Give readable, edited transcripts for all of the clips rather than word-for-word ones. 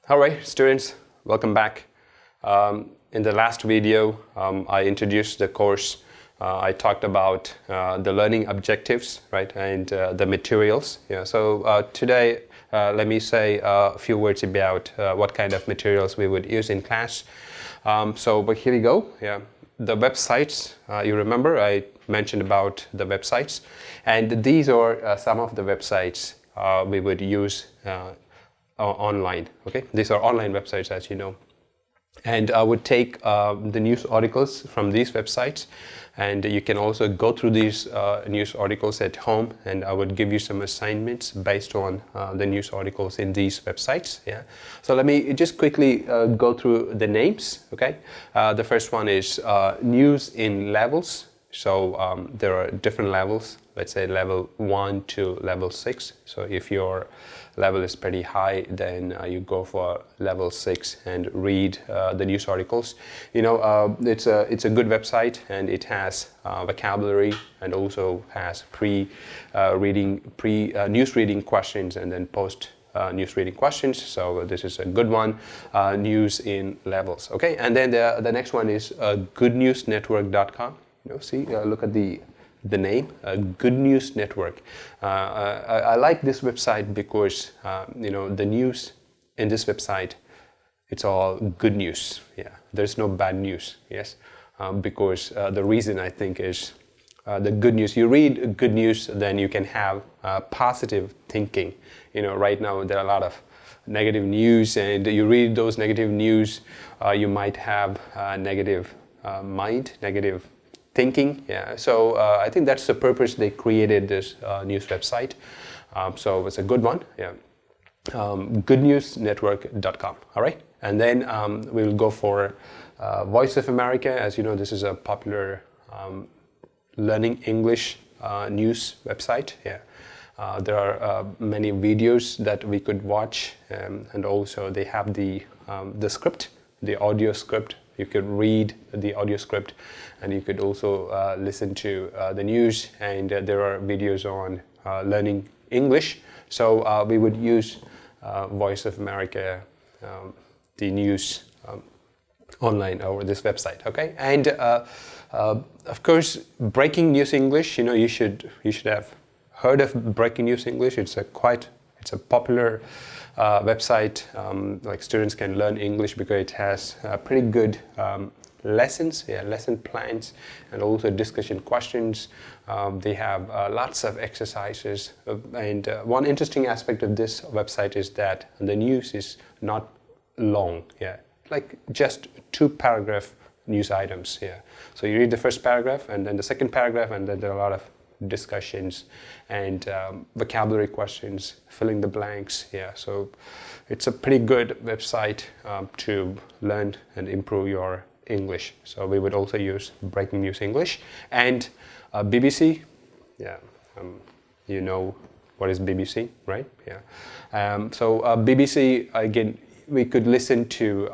All right, students, welcome back. In the last video, I introduced the course. I talked about the learning objectives, right, and the materials. Yeah. So today, let me say a few words about what kind of materials we would use in class. But here we go. Yeah, the websites. You remember I mentioned about the websites, and these are some of the websites we would use online. Okay, these are online websites, as you know, and I would take the news articles from these websites, and you can also go through these news articles at home, and I would give you some assignments based on the news articles in these websites. Yeah, so let me just quickly go through the names. Okay, the first one is news in levels. So there are different levels, let's say level 1 to level 6. So if your level is pretty high, then you go for level 6 and read the news articles. You know, it's a good website, and it has vocabulary and also has news reading questions and then post news reading questions. So this is a good one, news in levels. Okay, and then the next one is goodnewsnetwork.com. You know, see, look at the name, Good News Network. I like this website because you know, the news in this website, it's all good news. Yeah, there's no bad news. Yes, because the reason I think is the good news. You read good news, then you can have positive thinking. You know, right now there are a lot of negative news, and you read those negative news, you might have negative mind, negative thinking. Yeah, so I think that's the purpose they created this news website. So it's a good one. Yeah, goodnewsnetwork.com. All right, and then we'll go for Voice of America. As you know, this is a popular learning English news website. Yeah, there are many videos that we could watch, and also they have the script, the audio script. You could read the audio script, and you could also listen to the news, and there are videos on learning English. So we would use Voice of America, the news online over this website. Okay, and of course, Breaking News English. You know, you should have heard of Breaking News English. It's a popular website. Like, students can learn English because it has pretty good lessons, lesson plans, and also discussion questions. They have lots of exercises, and one interesting aspect of this website is that the news is not long. Yeah, like just 2-paragraph news items. Yeah, so you read the first paragraph and then the second paragraph, and then there are a lot of discussions and vocabulary questions, filling the blanks. Yeah, so it's a pretty good website to learn and improve your English. So we would also use Breaking News English and BBC. Yeah, you know what is BBC, right? Yeah. So BBC, again, we could listen to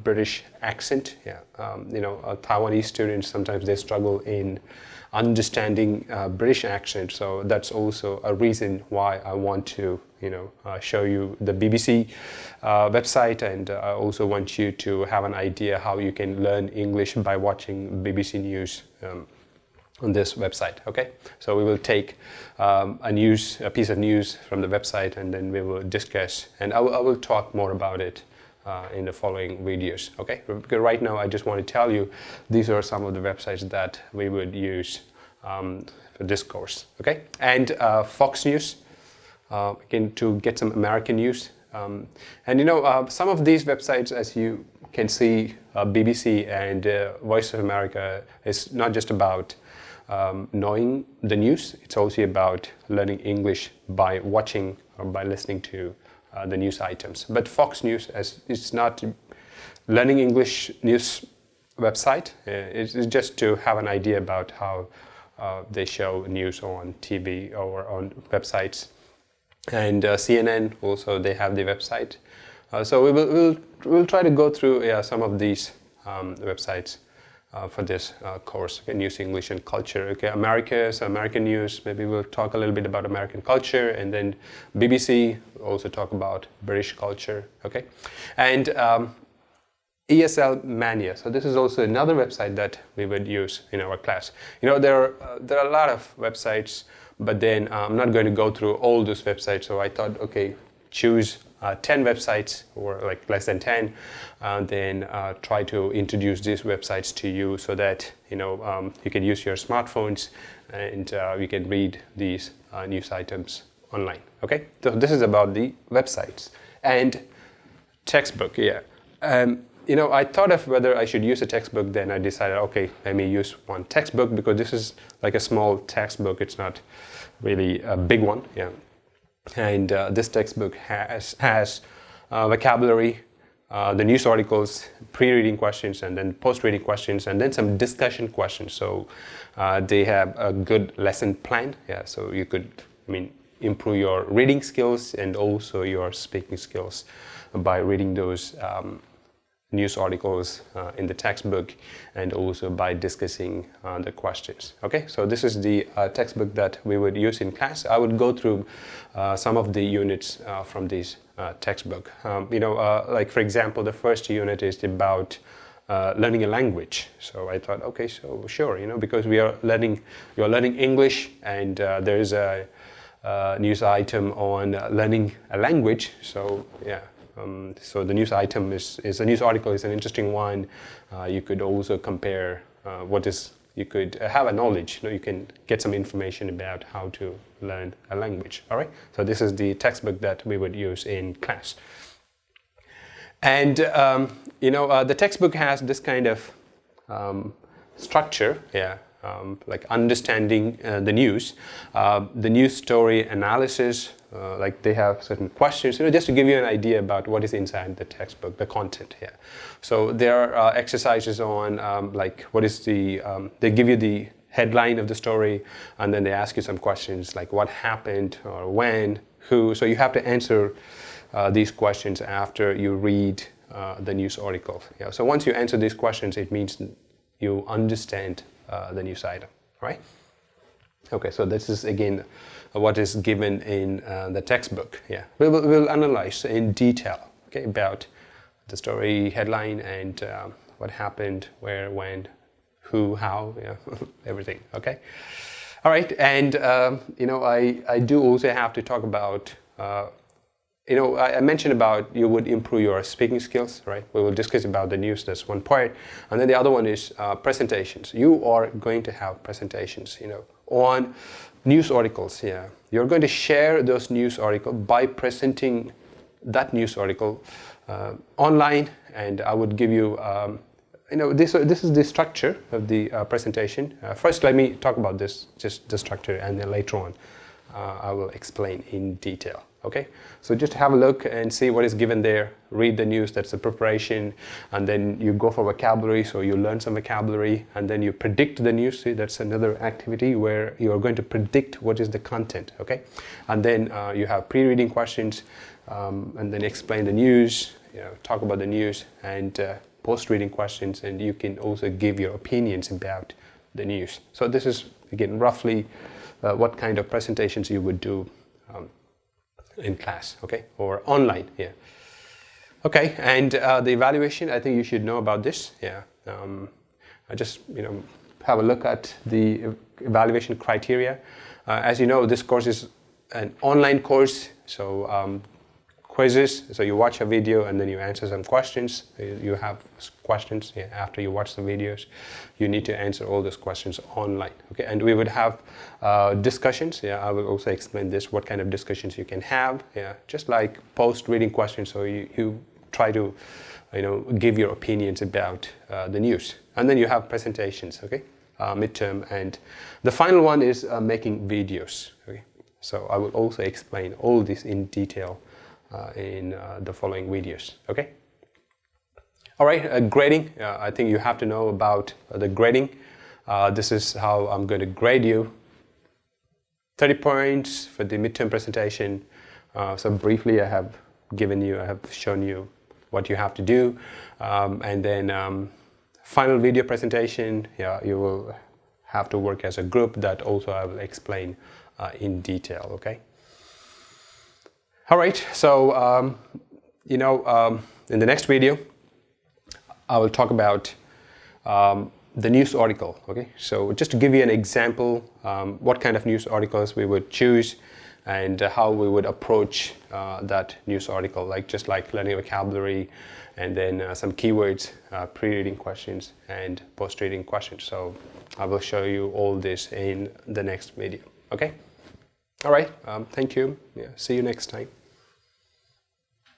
British accent. Yeah, you know, Taiwanese students, sometimes they struggle in understanding British accent, so that's also a reason why I want to, you know, show you the BBC website, and I also want you to have an idea how you can learn English by watching BBC News on this website. Okay, so we will take a piece of news from the website, and then we will discuss, and I will talk more about it in the following videos. Okay, because right now I just want to tell you these are some of the websites that we would use for this course. Okay, and Fox News, again, to get some American news, and you know, some of these websites, as you can see, BBC and Voice of America, is not just about knowing the news, it's also about learning English by watching or by listening to the news items. But Fox News, as it's not learning English news website, it's just to have an idea about how they show news on TV or on websites. And CNN also, they have the website. So we'll try to go through some of these websites for this course. Okay, news, English, and culture. Okay, America, so American news. Maybe we'll talk a little bit about American culture, and then BBC. We'll also talk about British culture. Okay, and ESL Mania. So this is also another website that we would use in our class. You know, there are a lot of websites, but then I'm not going to go through all those websites. So I thought, okay, choose 10 websites or like less than 10, then try to introduce these websites to you so that you can use your smartphones and you can read these news items online. Okay, so this is about the websites and textbook. Yeah. I thought of whether I should use a textbook. Then I decided, okay, let me use one textbook because this is like a small textbook. It's not really a big one. Yeah. And this textbook has vocabulary, the news articles, pre-reading questions, and then post-reading questions, and then some discussion questions. So they have a good lesson plan. Yeah. So you could, improve your reading skills and also your speaking skills by reading those news articles in the textbook and also by discussing the questions. Okay, so this is the textbook that we would use in class. I would go through some of the units from this textbook. Like for example, the first unit is about learning a language. So I thought, okay, so sure, because you're learning English, and there is a news item on learning a language. So yeah. So the news item is a news article is an interesting one. You could also compare you could have a knowledge. You can get some information about how to learn a language. All right. So this is the textbook that we would use in class. And the textbook has this kind of structure. Yeah. Like understanding the news story analysis, like they have certain questions, just to give you an idea about what is inside the textbook, the content here. So there are exercises on like what is the, they give you the headline of the story, and then they ask you some questions like what happened or when, who. So you have to answer these questions after you read the news article. Yeah. So once you answer these questions, it means you understand the news item, right? Okay, so this is again what is given in the textbook. Yeah, we'll analyze in detail, okay, about the story headline and what happened, where, when, who, how, yeah, everything. Okay, all right, and I do also have to talk about. I mentioned about you would improve your speaking skills, right? We will discuss about the news, that's one part. And then the other one is presentations. You are going to have presentations, on news articles. Yeah, you're going to share those news articles by presenting that news article online, and I would give you, this is the structure of the presentation. First, let me talk about this, just the structure, and then later on, I will explain in detail. Okay, so just have a look and see what is given there. Read the news, that's the preparation, and then you go for vocabulary, so you learn some vocabulary, and then you predict the news. See, that's another activity where you are going to predict what is the content. Okay, and then you have pre-reading questions, and then explain the news, talk about the news, and post-reading questions, and you can also give your opinions about the news. So this is again roughly what kind of presentations you would do in class, okay, or online. Yeah. Okay, and the evaluation, I think you should know about this. Yeah. I just have a look at the evaluation criteria. As you know, this course is an online course, so quizzes. So you watch a video and then you answer some questions. You have questions after you watch the videos. You need to answer all those questions online. Okay, and we would have discussions. Yeah, I will also explain this. What kind of discussions you can have. Yeah, just like post-reading questions. So you try to, give your opinions about the news, and then you have presentations. Okay, midterm, and the final one is making videos. Okay, so I will also explain all this in detail in the following videos. Okay. All right. Grading. I think you have to know about the grading. This is how I'm going to grade you. 30 points for the midterm presentation. So briefly, I have shown you what you have to do, and then final video presentation, yeah, you will have to work as a group. That also I will explain in detail. Okay. All right. So in the next video, I will talk about the news article. Okay. So just to give you an example, what kind of news articles we would choose and how we would approach that news article, like learning vocabulary and then some keywords, pre-reading questions and post-reading questions. So I will show you all this in the next video. Okay. All right. Thank you. Yeah. See you next time.